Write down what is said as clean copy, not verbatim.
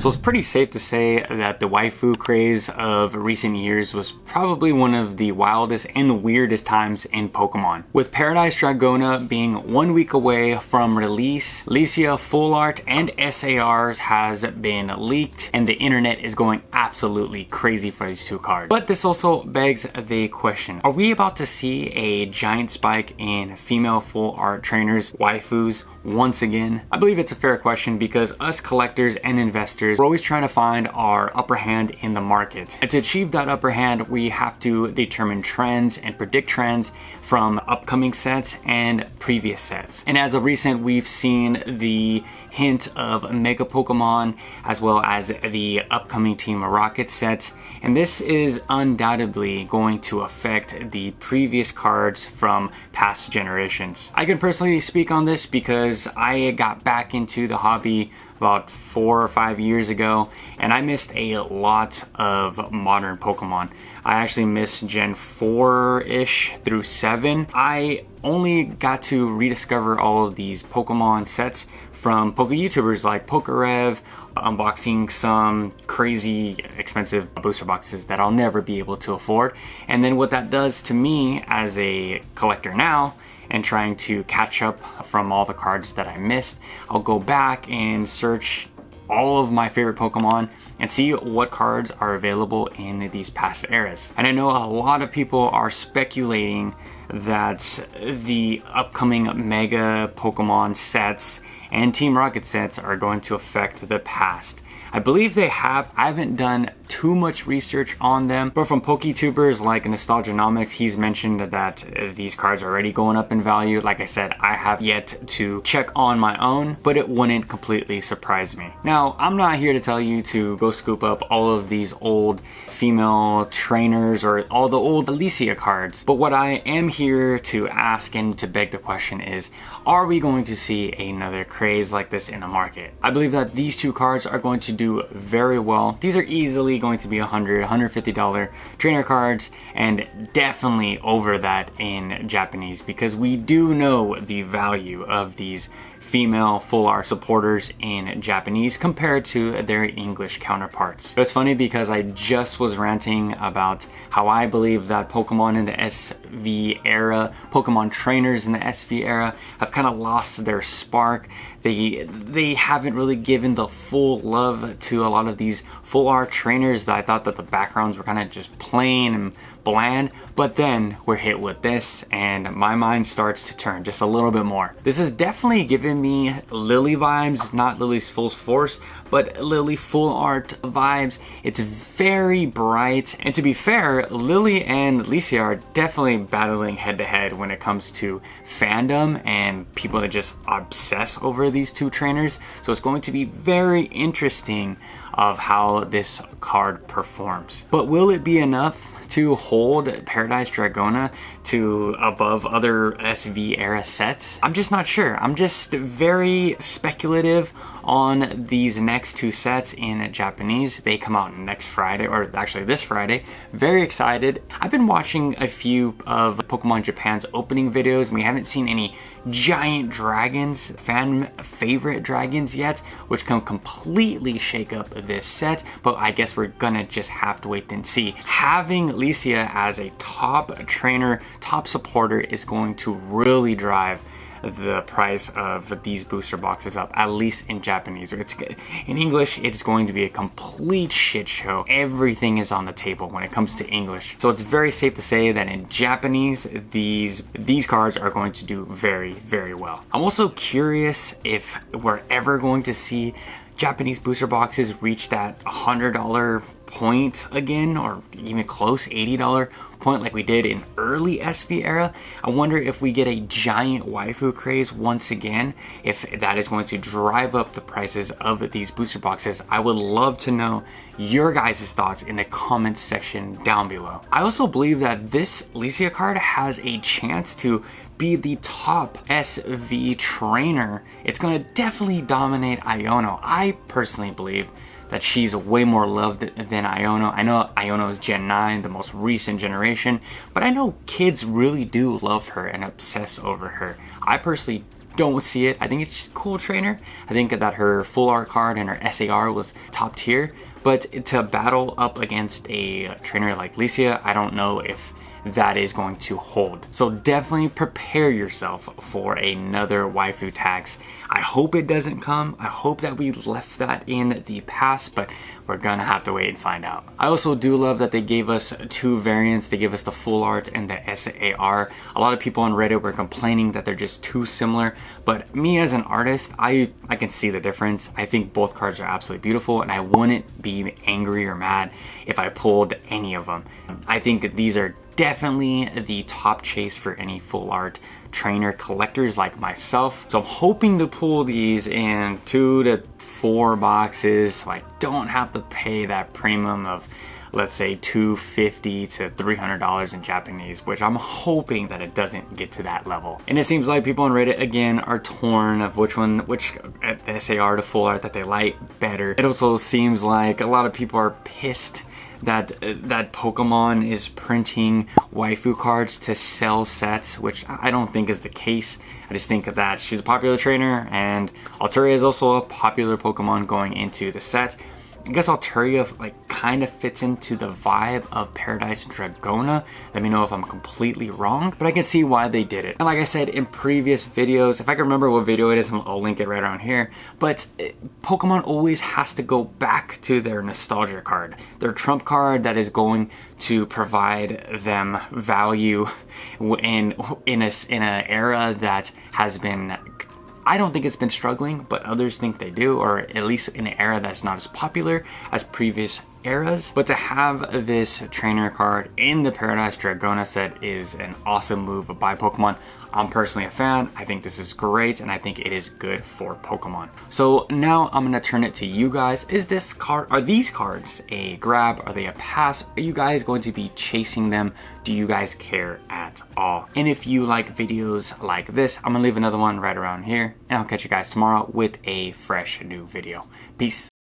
So it's pretty safe to say that the waifu craze of recent years was probably one of the wildest and weirdest times in Pokemon. With Paradise Dragona being 1 week away from release, Lisia full art and SARs has been leaked, and the internet is going absolutely crazy for these two cards. But this also begs the question, are we about to see a giant spike in female full art trainers, waifus, once again? I believe it's a fair question because us collectors and investors, we're always trying to find our upper hand in the market. And to achieve that upper hand, we have to determine trends and predict trends from upcoming sets and previous sets. And as of recent, we've seen the hint of Mega Pokemon as well as the upcoming Team Rocket sets, and this is undoubtedly going to affect the previous cards from past generations. I can personally speak on this because I got back into the hobby about 4 or 5 years ago, and I missed a lot of modern Pokemon. I actually missed Gen 4-ish through 7. I only got to rediscover all of these Pokemon sets from Poke YouTubers like Pokerev, unboxing some crazy expensive booster boxes that I'll never be able to afford. And then what that does to me as a collector now, and trying to catch up from all the cards that I missed, I'll go back and search all of my favorite Pokemon and see what cards are available in these past eras. And I know a lot of people are speculating that the upcoming Mega Pokemon sets and Team Rocket sets are going to affect the past. I believe they have. I haven't done too much research on them, but from PokeTubers like Nostalgianomics, he's mentioned that these cards are already going up in value. Like I said, I have yet to check on my own, but it wouldn't completely surprise me. Now, I'm not here to tell you to go scoop up all of these old female trainers or all the old Lisia cards, but what I am here to ask and to beg the question is, are we going to see another craze like this in the market? I believe that these two cards are going to do very well. These are easily going to be $100, $150 trainer cards, and definitely over that in Japanese, because we do know the value of these female full art supporters in Japanese compared to their English counterparts. It's funny because I just was ranting about how I believe that Pokemon in the SV era, Pokemon trainers in the SV era, have kind of lost their spark. They haven't really given the full love to a lot of these full art trainers that I thought that the backgrounds were kind of just plain and bland, but then we're hit with this and my mind starts to turn just a little bit more. This is definitely giving me Lily vibes, not Lily's full force, but Lily full art vibes. It's very bright, and to be fair, Lily and Lisia are definitely battling head to head when it comes to fandom and people that just obsess over these two trainers. So it's going to be very interesting of how this card performs. But will it be enough to hold Paradise Dragona to above other SV era sets? I'm just not sure. I'm just very speculative on these next two sets in Japanese. They come out next Friday, or actually this Friday. Very excited. I've been watching a few of Pokemon Japan's opening videos, and we haven't seen any giant dragons, fan favorite dragons yet, which can completely shake up this set, but I guess we're gonna just have to wait and see. Having Lisia as a top trainer, top supporter is going to really drive the price of these booster boxes up, at least in Japanese. In English, it's going to be a complete shit show. Everything is on the table when it comes to English. So it's very safe to say that in Japanese, these cards are going to do very, very well. I'm also curious if we're ever going to see Japanese booster boxes reach that $100 point again, or even close $80 point like we did in early SV era. I wonder if we get a giant waifu craze once again, if that is going to drive up the prices of these booster boxes. I would love to know your guys' thoughts in the comments section down below. I also believe that this Lisia card has a chance to be the top SV trainer. It's going to definitely dominate Iono. I personally believe that she's way more loved than Iono. I know Iono is Gen 9, the most recent generation, but I know kids really do love her and obsess over her. I personally don't see it. I think it's just a cool trainer. I think that her full art card and her SAR was top tier, but to battle up against a trainer like Lisia, I don't know if that is going to hold. So definitely prepare yourself for another waifu tax. I hope it doesn't come. I hope that we left that in the past, but we're gonna have to wait and find out. I also do love that they gave us two variants. They gave us the full art and the SAR. A lot of people on Reddit were complaining that they're just too similar, but me as an artist, I can see the difference. I think both cards are absolutely beautiful, and I wouldn't be angry or mad if I pulled any of them. I think that these are definitely the top chase for any full art trainer collectors like myself. So I'm hoping to pull these in 2 to 4 boxes so I don't have to pay that premium of, let's say, $250 to $300 in Japanese, which I'm hoping that it doesn't get to that level. And it seems like people on Reddit again are torn of which the SAR to full art that they like better. It also seems like a lot of people are pissed that Pokemon is printing waifu cards to sell sets, which I don't think is the case. I just think that she's a popular trainer, and Altaria is also a popular Pokemon going into the set. I guess Altaria like kind of fits into the vibe of Paradise Dragona. Let me know if I'm completely wrong, but I can see why they did it. And like I said in previous videos, if I can remember what video it is, I'll link it right around here. But Pokemon always has to go back to their nostalgia card, their trump card that is going to provide them value in an era that has been, I don't think it's been struggling, but others think they do, or at least in an era that's not as popular as previous eras. But to have this trainer card in the Paradise Dragona set is an awesome move by Pokemon. I'm personally a fan. I think this is great, and I think it is good for Pokemon. So now I'm gonna turn it to you guys. Are these cards a grab? Are they a pass? Are you guys going to be chasing them? Do you guys care at all? And if you like videos like this, I'm gonna leave another one right around here, and I'll catch you guys tomorrow with a fresh new video. Peace.